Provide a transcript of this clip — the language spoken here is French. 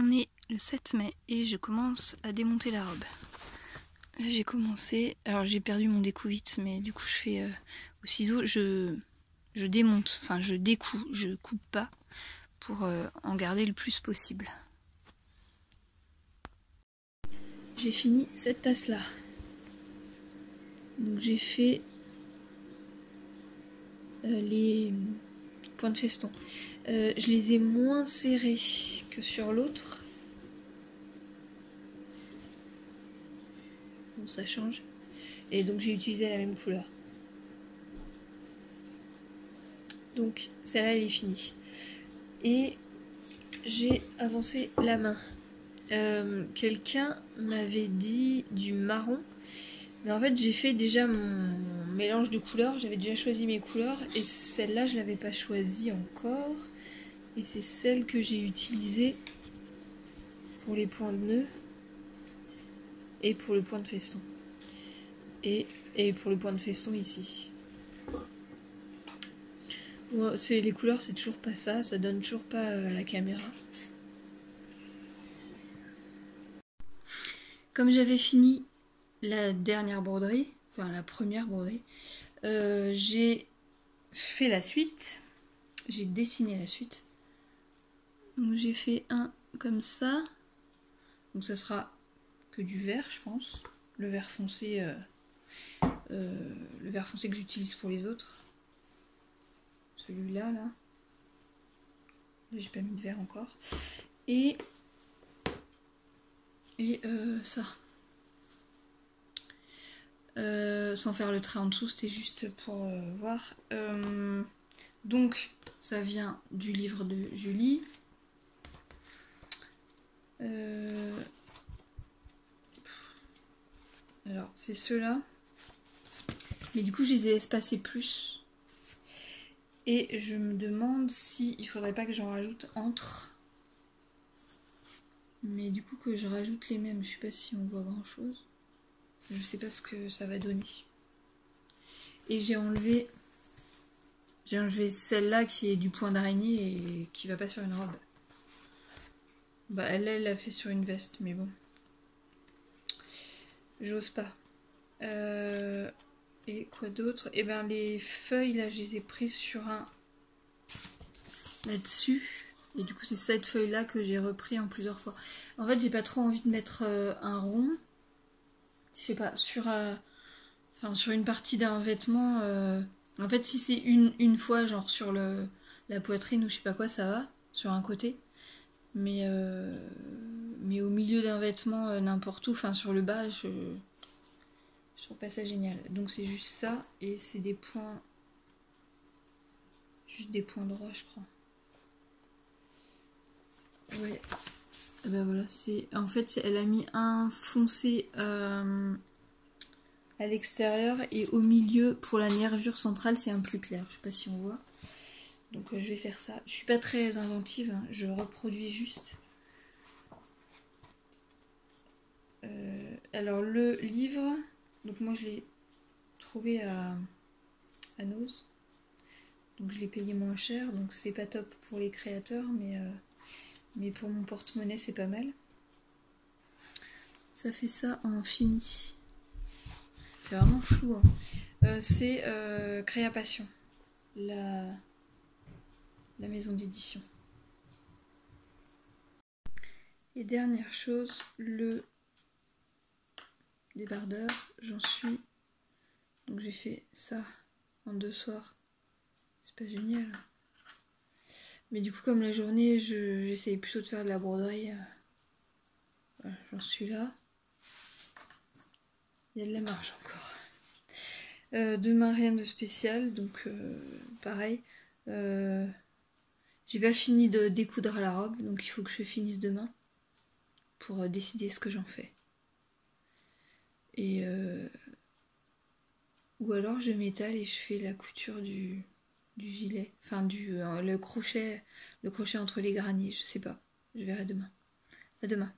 On est le 7 mai et je commence à démonter la robe. Là j'ai commencé, alors j'ai perdu mon découvite, mais du coup je fais au ciseau, je démonte, enfin je découpe, je coupe pas pour en garder le plus possible. J'ai fini cette tasse là. Donc j'ai fait les points de feston. Je les ai moins serrés que sur l'autre. Bon, ça change. Et donc j'ai utilisé la même couleur. Donc celle-là elle est finie. Et j'ai avancé la main. Quelqu'un m'avait dit du marron. Mais en fait j'ai fait déjà mon mélange de couleurs. J'avais déjà choisi mes couleurs. Et celle-là je l'avais pas choisie encore. Et c'est celle que j'ai utilisée pour les points de nœud. Et pour le point de feston. Et pour le point de feston ici. Ouais, les couleurs c'est toujours pas ça. Ça donne toujours pas à la caméra. Comme j'avais fini la dernière broderie, enfin la première broderie, j'ai fait la suite, j'ai dessiné la suite. Donc j'ai fait un comme ça, donc ça sera que du vert je pense, le vert foncé que j'utilise pour les autres. Celui-là, là j'ai pas mis de vert encore. Et ça. Sans faire le trait en dessous, c'était juste pour voir. Donc, ça vient du livre de Julie. Alors, c'est ceux-là. Mais du coup, je les ai espacés plus. Et je me demande si il faudrait pas que j'en rajoute entre. Mais du coup, que je rajoute les mêmes. Je sais pas si on voit grand-chose. Je sais pas ce que ça va donner. Et j'ai enlevé celle-là qui est du point d'araignée et qui va pas sur une robe. Bah elle l'a fait sur une veste, mais bon. J'ose pas. Et quoi d'autre? Et ben les feuilles là, je les ai prises sur un là-dessus. Et du coup c'est cette feuille là que j'ai repris en plusieurs fois. En fait j'ai pas trop envie de mettre un rond. Je sais pas, sur une partie d'un vêtement. En fait si c'est une fois genre sur la poitrine ou je sais pas quoi, ça va. Sur un côté. Mais au milieu d'un vêtement n'importe où, enfin sur le bas, je trouve pas ça génial. Donc c'est juste ça et c'est des points, juste des points droits je crois. Ouais. Et ben voilà, c'est en fait elle a mis un foncé à l'extérieur et au milieu pour la nervure centrale c'est un plus clair. Je sais pas si on voit. Donc je vais faire ça. Je suis pas très inventive, hein. Je reproduis juste. Alors le livre, donc moi je l'ai trouvé à Nose, donc je l'ai payé moins cher, donc c'est pas top pour les créateurs, mais pour mon porte-monnaie c'est pas mal. Ça fait ça en fini. C'est vraiment flou. Hein. C'est Créapassion, la maison d'édition. Et dernière chose, le débardeur, j'en suis. Donc j'ai fait ça en 2 soirs. C'est pas génial. Mais du coup comme la journée j'essayais plutôt de faire de la broderie. Voilà, j'en suis là. Il y a de la marge encore. Demain rien de spécial, donc pareil. J'ai pas fini de découdre la robe, donc il faut que je finisse demain pour décider ce que j'en fais. Et ou alors je m'étale et je fais la couture du gilet, enfin le crochet entre les graniers, je sais pas. Je verrai demain. À demain.